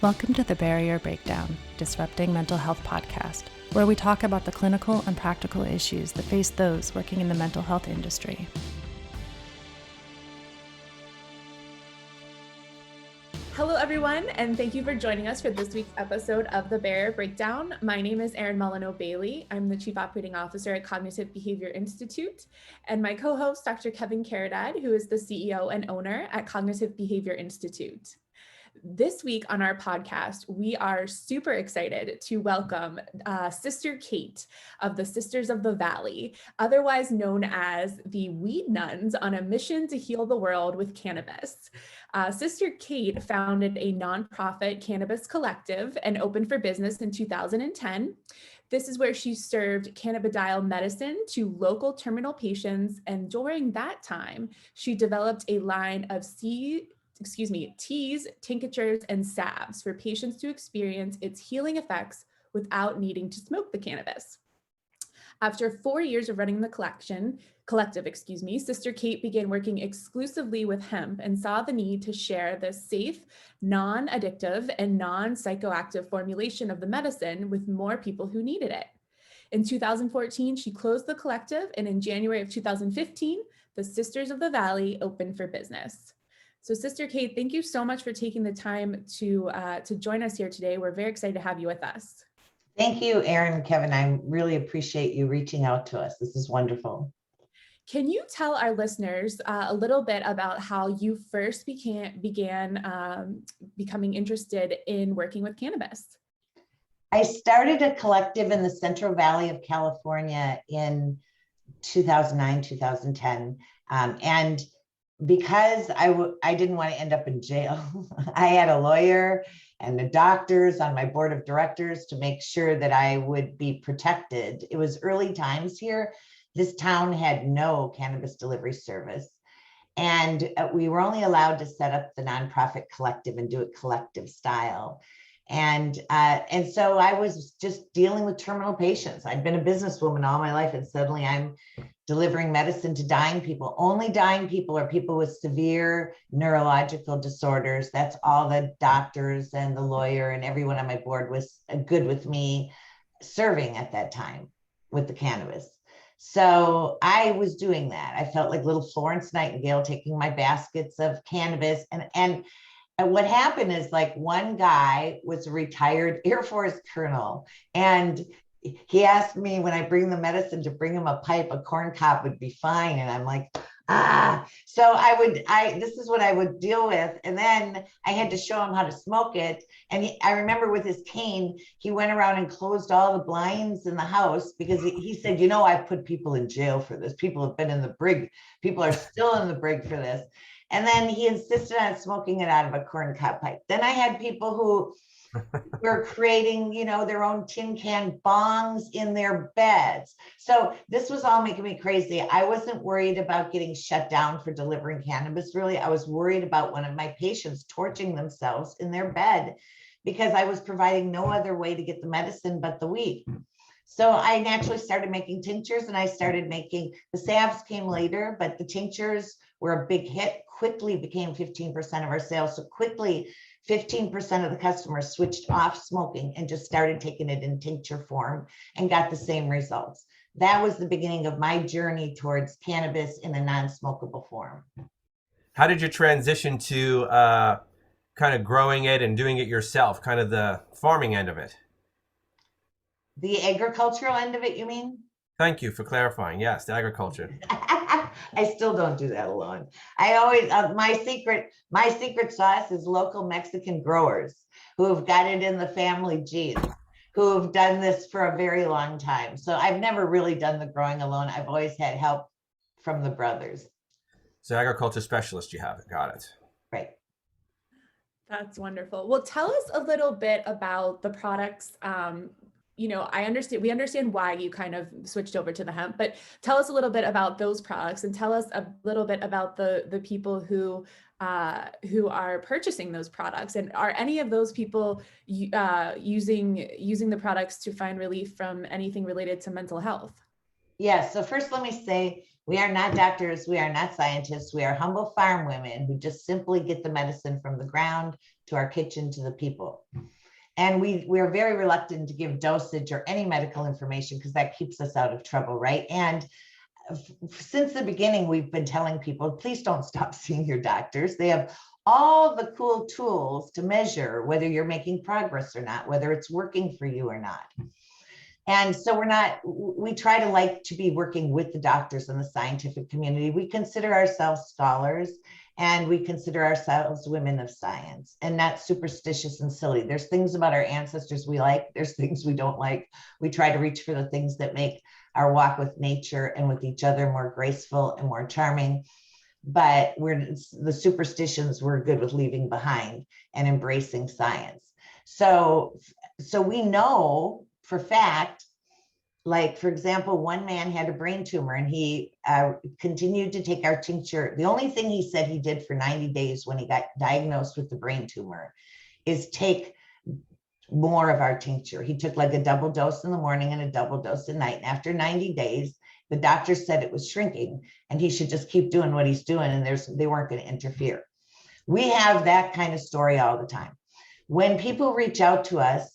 Welcome to the Barrier Breakdown, Disrupting Mental Health podcast, where we talk about the clinical and practical issues that face those working in the mental health industry. Hello, everyone, and thank you for joining us for this week's episode of the Barrier Breakdown. My name is Erin Molyneux-Bailey. I'm the Chief Operating Officer at Cognitive Behavior Institute, and my co-host, Dr. Kevin Caradad, who is the CEO and owner at Cognitive Behavior Institute. This week on our podcast, we are super excited to welcome Sister Kate of the Sisters of the Valley, otherwise known as the Weed Nuns, on a mission to heal the world with cannabis. Sister Kate founded a nonprofit cannabis collective and opened for business in 2010. This is where she served cannabidiol medicine to local terminal patients, and during that time, she developed a line of teas, tinctures, and salves for patients to experience its healing effects without needing to smoke the cannabis. After 4 years of running the collective, Sister Kate began working exclusively with hemp and saw the need to share the safe, non-addictive, and non-psychoactive formulation of the medicine with more people who needed it. In 2014, she closed the collective, and in January of 2015, the Sisters of the Valley opened for business. So Sister Kate, thank you so much for taking the time to join us here today. We're very excited to have you with us. Thank you, Erin and Kevin. I really appreciate you reaching out to us. This is wonderful. Can you tell our listeners a little bit about how you first began becoming interested in working with cannabis? I started a collective in the Central Valley of California in 2009, 2010. And because I didn't want to end up in jail, I had a lawyer and the doctors on my board of directors to make sure that I would be protected. It was early times here. This town had no cannabis delivery service. And we were only allowed to set up the nonprofit collective and do it collective style. And so I was just dealing with terminal patients. I'd been a businesswoman all my life, and suddenly I'm delivering medicine to dying people. Only dying people are people with severe neurological disorders. That's all the doctors and the lawyer and everyone on my board was good with me serving at that time with the cannabis. So I was doing that. I felt like little Florence Nightingale taking my baskets of cannabis. And what happened is, like, one guy was a retired Air Force colonel, and he asked me when I bring the medicine to bring him a pipe. A corn cob would be fine. And I'm like, so this is what I would deal with. And then I had to show him how to smoke it. And I remember with his cane, he went around and closed all the blinds in the house because he said, I've put people in jail for this. People have been in the brig. People are still in the brig for this. And then he insisted on smoking it out of a corn cob pipe. Then I had people who were creating, their own tin can bongs in their beds. So this was all making me crazy. I wasn't worried about getting shut down for delivering cannabis, really. I was worried about one of my patients torching themselves in their bed because I was providing no other way to get the medicine but the weed. So I naturally started making tinctures, and I started making, the salves came later, but the tinctures were a big hit, quickly became 15% of our sales. So quickly, 15% of the customers switched off smoking and just started taking it in tincture form and got the same results. That was the beginning of my journey towards cannabis in a non-smokable form. How did you transition to kind of growing it and doing it yourself, kind of the farming end of it? The agricultural end of it, you mean? Thank you for clarifying. Yes, the agriculture. I still don't do that alone. I always, my secret sauce is local Mexican growers who have got it in the family genes, who have done this for a very long time. So I've never really done the growing alone. I've always had help from the brothers. So agriculture specialist, you have it. Got it. Right. That's wonderful. Well, tell us a little bit about the products. We understand why you kind of switched over to the hemp, but tell us a little bit about those products, and tell us a little bit about the people who are purchasing those products. And are any of those people using the products to find relief from anything related to mental health? Yes. So first, let me say We are not doctors. We are not scientists. We are humble farm women who just simply get the medicine from the ground to our kitchen to the people. And we're very reluctant to give dosage or any medical information because that keeps us out of trouble, right? And since the beginning, we've been telling people, please don't stop seeing your doctors. They have all the cool tools to measure whether you're making progress or not, whether it's working for you or not. And so we try to be working with the doctors and the scientific community. We consider ourselves scholars and we consider ourselves women of science and not superstitious and silly. There's things about our ancestors we like, there's things we don't like. We try to reach for the things that make our walk with nature and with each other more graceful and more charming. But the superstitions we're good with leaving behind and embracing science. So we know for fact, like, for example, one man had a brain tumor and he continued to take our tincture. The only thing he said he did for 90 days when he got diagnosed with the brain tumor is take more of our tincture. He took like a double dose in the morning and a double dose at night. And after 90 days, the doctor said it was shrinking and he should just keep doing what he's doing and they weren't going to interfere. We have that kind of story all the time. When people reach out to us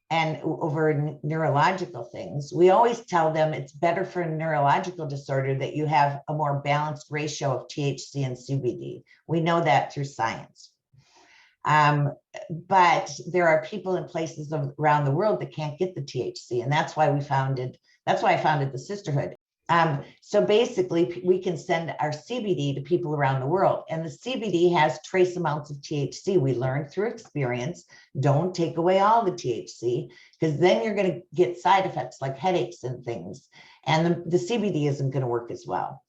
and over neurological things, we always tell them it's better for a neurological disorder that you have a more balanced ratio of THC and CBD. We know that through science. But there are people in places around the world that can't get the THC. And that's why I founded the Sisterhood. So basically we can send our CBD to people around the world, and the CBD has trace amounts of THC. We learned through experience, don't take away all the THC because then you're going to get side effects like headaches and things. And the CBD isn't going to work as well.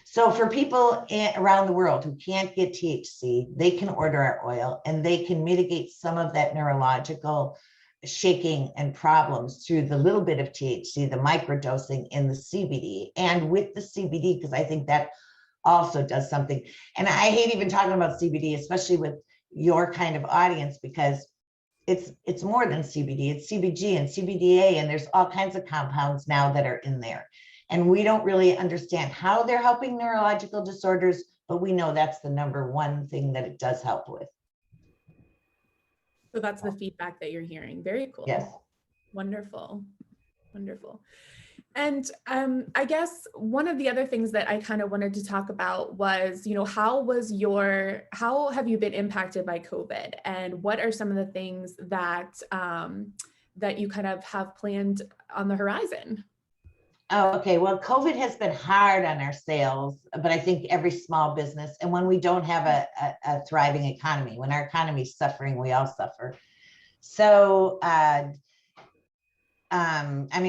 So for people around the world who can't get THC, they can order our oil and they can mitigate some of that neurological shaking and problems through the little bit of THC, the microdosing in the CBD, and with the CBD, because I think that also does something. And I hate even talking about CBD, especially with your kind of audience, because it's more than CBD, it's CBG and CBDA, and there's all kinds of compounds now that are in there. And we don't really understand how they're helping neurological disorders, but we know that's the number one thing that it does help with. So that's the feedback that you're hearing. Very cool. Yes. Wonderful. Wonderful. And I guess one of the other things that I kind of wanted to talk about was, how have you been impacted by COVID, and what are some of the things that that you kind of have planned on the horizon? Oh, okay. Well, COVID has been hard on our sales, but I think every small business, and when we don't have a thriving economy, when our economy is suffering, we all suffer. So,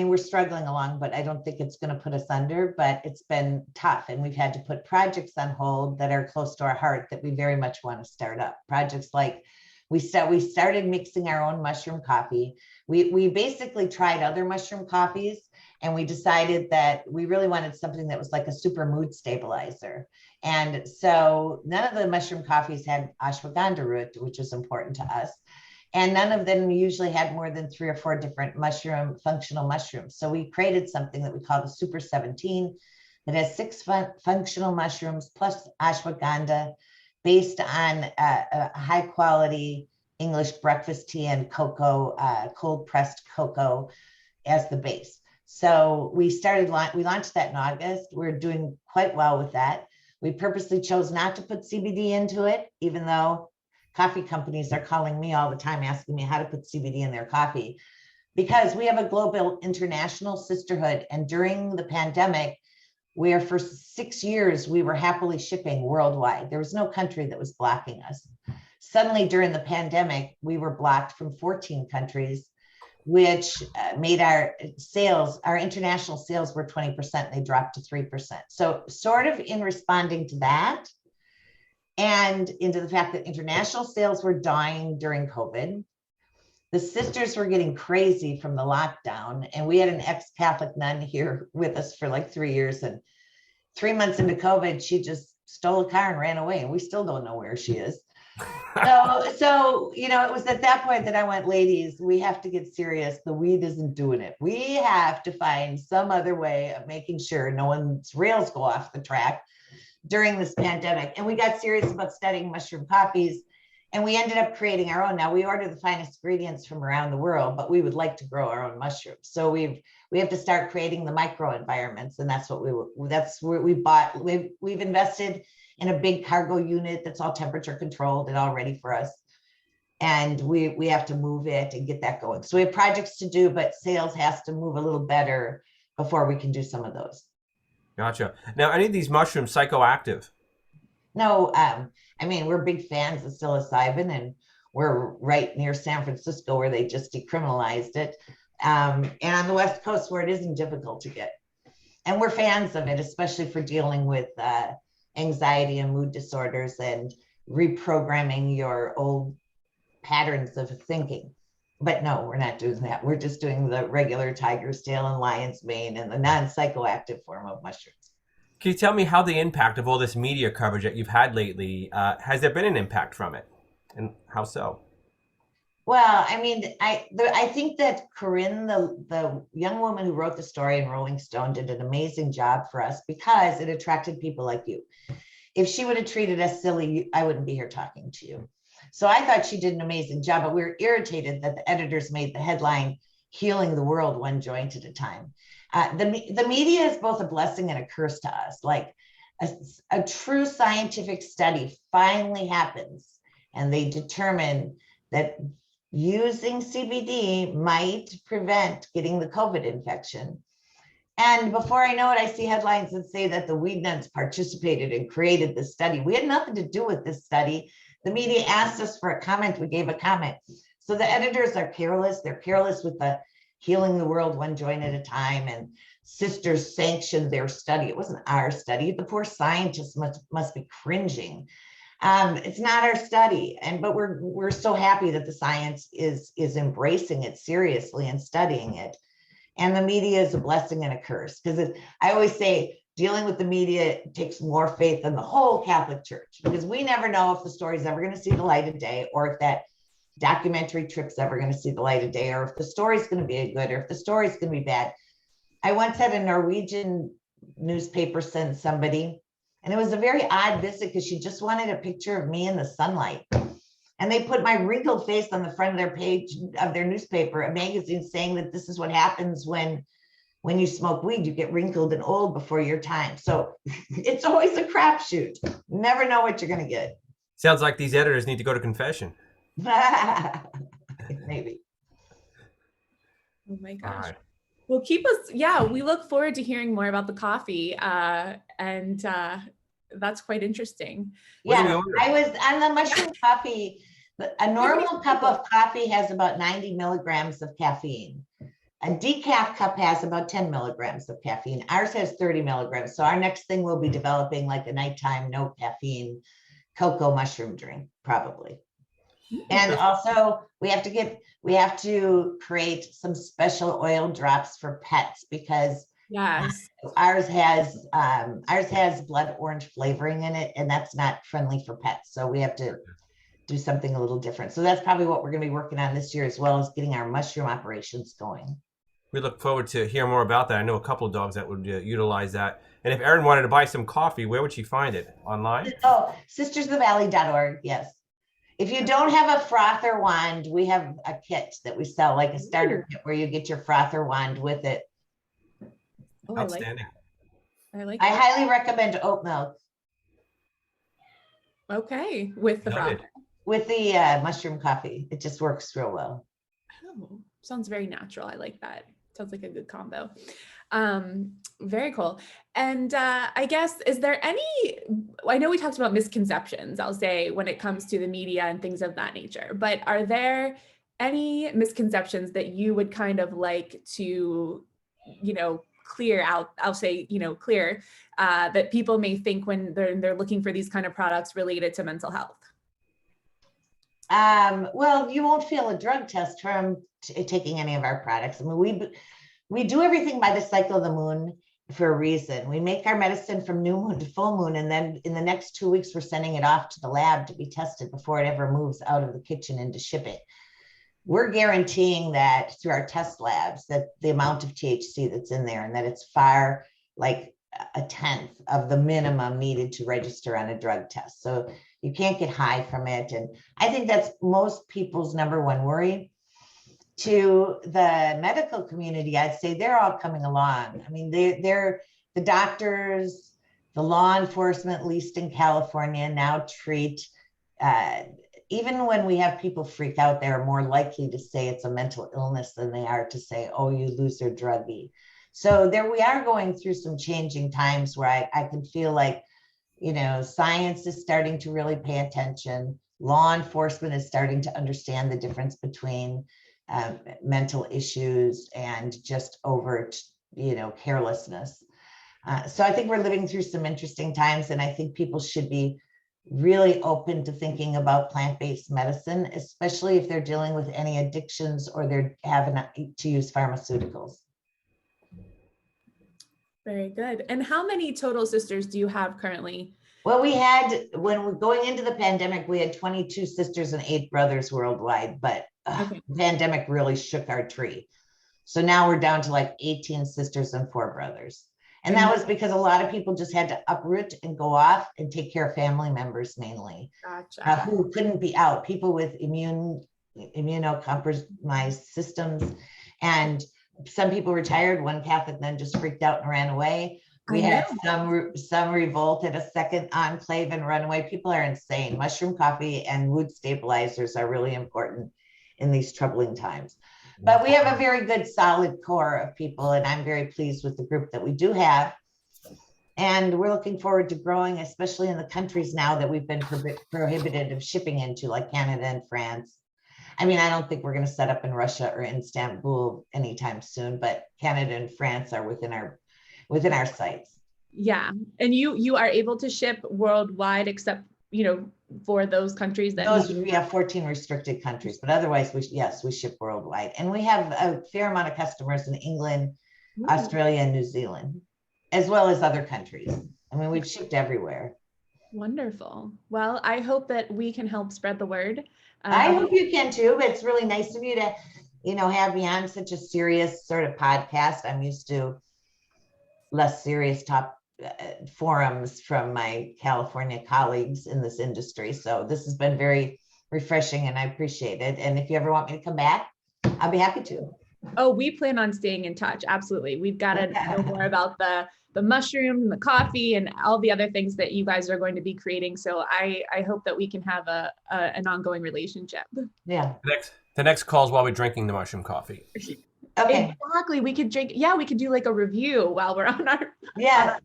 we're struggling along, but I don't think it's going to put us under, but it's been tough. And we've had to put projects on hold that are close to our heart that we very much want to start up. Projects like we started mixing our own mushroom coffee. We basically tried other mushroom coffees, and we decided that we really wanted something that was like a super mood stabilizer. And so none of the mushroom coffees had ashwagandha root, which is important to us. And none of them usually had more than 3 or 4 different functional mushrooms. So we created something that we call the Super 17 that has 6 functional mushrooms plus ashwagandha, based on a high quality English breakfast tea and cocoa, cold pressed cocoa as the base. So we launched that in August. We're doing quite well with that. We purposely chose not to put CBD into it, even though coffee companies are calling me all the time asking me how to put CBD in their coffee, because we have a global international sisterhood. And during the pandemic, where for 6 years we were happily shipping worldwide, there was no country that was blocking us. Suddenly during the pandemic, we were blocked from 14 countries, which made our international sales were 20%, they dropped to 3%. So sort of in responding to that, and into the fact that international sales were dying during COVID, the sisters were getting crazy from the lockdown. And we had an ex-Catholic nun here with us for like 3 years. And 3 months into COVID, she just stole a car and ran away. And we still don't know where she is. So, it was at that point that I went, ladies, we have to get serious. The weed isn't doing it. We have to find some other way of making sure no one's rails go off the track during this pandemic. And we got serious about studying mushroom coffees, and we ended up creating our own. Now we order the finest ingredients from around the world, but we would like to grow our own mushrooms. So we have to start creating the microenvironments, and that's where we bought. We've invested in a big cargo unit that's all temperature controlled and all ready for us. And we have to move it and get that going. So we have projects to do, but sales has to move a little better before we can do some of those. Gotcha. Now, any of these mushrooms psychoactive? No, we're big fans of psilocybin, and we're right near San Francisco where they just decriminalized it. And on the West Coast where it isn't difficult to get. And we're fans of it, especially for dealing with anxiety and mood disorders and reprogramming your old patterns of thinking. But no, we're not doing that. We're just doing the regular tiger's tail and lion's mane and the non-psychoactive form of mushrooms. Can you tell me how the impact of all this media coverage that you've had lately, has there been an impact from it? And how so? Well, I think that Corinne, the young woman who wrote the story in Rolling Stone, did an amazing job for us because it attracted people like you. If she would have treated us silly, I wouldn't be here talking to you. So I thought she did an amazing job, but we were irritated that the editors made the headline "Healing the World One Joint at a Time." The media is both a blessing and a curse to us. Like a true scientific study finally happens, and they determine that using CBD might prevent getting the COVID infection. And before I know it, I see headlines that say that the weed nuns participated and created this study. We had nothing to do with this study. The media asked us for a comment. We gave a comment. So the editors are careless. They're careless with the healing the world one joint at a time, and sisters sanctioned their study. It wasn't our study. The poor scientists must be cringing. It's not our study, but we're so happy that the science is embracing it seriously and studying it. And the media is a blessing and a curse, because I always say dealing with the media takes more faith than the whole Catholic Church, because we never know if the story's ever going to see the light of day, or if that documentary trip's ever going to see the light of day, or if the story's going to be good, or if the story's going to be bad. I once had a Norwegian newspaper send somebody, and it was a very odd visit because she just wanted a picture of me in the sunlight. And they put my wrinkled face on the front of their page of their newspaper, a magazine, saying that this is what happens when you smoke weed, you get wrinkled and old before your time. So it's always a crapshoot. Never know what you're going to get. Sounds like these editors need to go to confession. Maybe. Oh my gosh. Right. Well, we look forward to hearing more about the coffee. And that's quite interesting. Yeah, I was on the mushroom coffee. A normal cup of coffee has about 90 milligrams of caffeine. A decaf cup has about 10 milligrams of caffeine. Ours has 30 milligrams. So our next thing we'll be developing like a nighttime, no caffeine cocoa mushroom drink, probably. And also we have to create some special oil drops for pets, because yes, ours has blood orange flavoring in it, and that's not friendly for pets. So we have to do something a little different. So that's probably what we're going to be working on this year, as well as getting our mushroom operations going. We look forward to hear more about that. I know a couple of dogs that would utilize that. And if Erin wanted to buy some coffee, where would she find it? Online? Oh, sistersofthevalley.org. Yes. If you don't have a frother wand, we have a kit that we sell, like a starter kit, where you get your frother wand with it. Oh, Outstanding. I highly recommend oat milk. Okay, with the frother. With the mushroom coffee. It just works real well. Oh, sounds very natural. I like that. Sounds like a good combo. Very cool. And I guess, is there I know we talked about misconceptions, I'll say, when it comes to the media and things of that nature, but are there any misconceptions that you would kind of like to, clear out, I'll say, clear, that people may think when they're looking for these kind of products related to mental health? Well, you won't fail a drug test from taking any of our products. I mean, we do everything by the cycle of the moon. for a reason. We make our medicine from new moon to full moon, and then in the next 2 weeks, we're sending it off to the lab to be tested before it ever moves out of the kitchen into shipping. We're guaranteeing that through our test labs that the amount of THC that's in there and that it's far like a tenth of the minimum needed to register on a drug test. So you can't get high from it. And I think that's most people's number one worry. To the medical community, I'd say they're all coming along. I mean, they're the doctors, the law enforcement, at least in California, now treat, even when we have people freak out, they're more likely to say it's a mental illness than they are to say, oh, you lose your druggie. So there we are going through some changing times where I can feel like, science is starting to really pay attention. Law enforcement is starting to understand the difference between mental issues and just overt, carelessness. So I think we're living through some interesting times, and I think people should be really open to thinking about plant-based medicine, especially if they're dealing with any addictions or they're having to use pharmaceuticals. Very good. And how many total sisters do you have currently? Well, when we're going into the pandemic, we had 22 sisters and 8 brothers worldwide, but the pandemic really shook our tree. So now we're down to like 18 sisters and 4 brothers. And that was because a lot of people just had to uproot and go off and take care of family members mainly. Gotcha. Who couldn't be out, people with immunocompromised systems. And some people retired. One Catholic nun just freaked out and ran away. We had some revolt at a second enclave and run away. People are insane. Mushroom coffee and mood stabilizers are really important in these troubling times. But we have a very good, solid core of people, and I'm very pleased with the group that we do have. And we're looking forward to growing, especially in the countries now that we've been prohibited of shipping into, like Canada and France. I mean, I don't think we're going to set up in Russia or Istanbul anytime soon, but Canada and France are within our sights. Yeah. And you are able to ship worldwide, except, for those countries we have 14 restricted countries, but otherwise we ship worldwide. And we have a fair amount of customers in England, Australia, and New Zealand, as well as other countries. I mean, we've shipped everywhere. Wonderful. Well, I hope that we can help spread the word. I hope you can too. It's really nice of you to, have me on such a serious sort of podcast. I'm used to less serious forums from my California colleagues in this industry. So this has been very refreshing and I appreciate it. And if you ever want me to come back, I'll be happy to. Oh, we plan on staying in touch. Absolutely. We've got to know more about the mushroom, the coffee, and all the other things that you guys are going to be creating. So I hope that we can have an ongoing relationship. Yeah. The next call is while we're drinking the mushroom coffee. Okay. Exactly. We could drink. Yeah, we could do like a review while we're on our. Yes.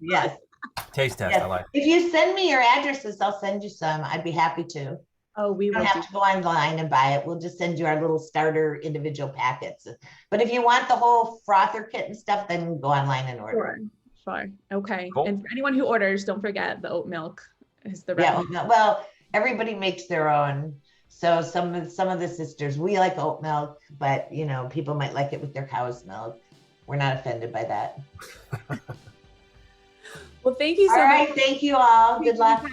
Taste test. Yes. I like. If you send me your addresses, I'll send you some. I'd be happy to. Oh, we don't have to go online and buy it. We'll just send you our little starter individual packets. But if you want the whole frother kit and stuff, then go online and order. Sure. Okay. Cool. And for anyone who orders, don't forget the oat milk is the well, everybody makes their own. So some of the sisters, we like oat milk, but people might like it with their cow's milk. We're not offended by that. Well, thank you so much. All right, thank you all. Good luck.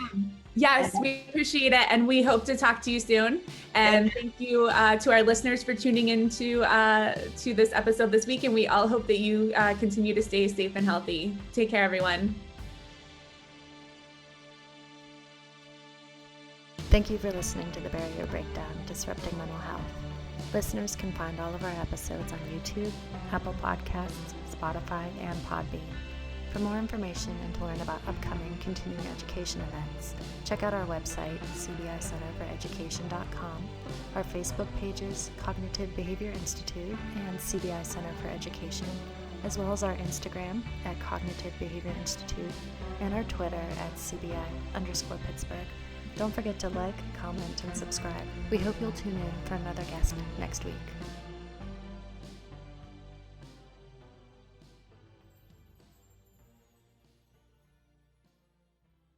Yes, we appreciate it, and we hope to talk to you soon. And thank you to our listeners for tuning into to this episode this week. And we all hope that you continue to stay safe and healthy. Take care, everyone. Thank you for listening to The Barrier Breakdown, Disrupting Mental Health. Listeners can find all of our episodes on YouTube, Apple Podcasts, Spotify, and Podbean. For more information and to learn about upcoming continuing education events, check out our website, cbicenterforeducation.com, our Facebook pages, Cognitive Behavior Institute and CBI Center for Education, as well as our Instagram at Cognitive Behavior Institute and our Twitter at CBI_Pittsburgh. Don't forget to like, comment, and subscribe. We hope you'll tune in for another guest next week.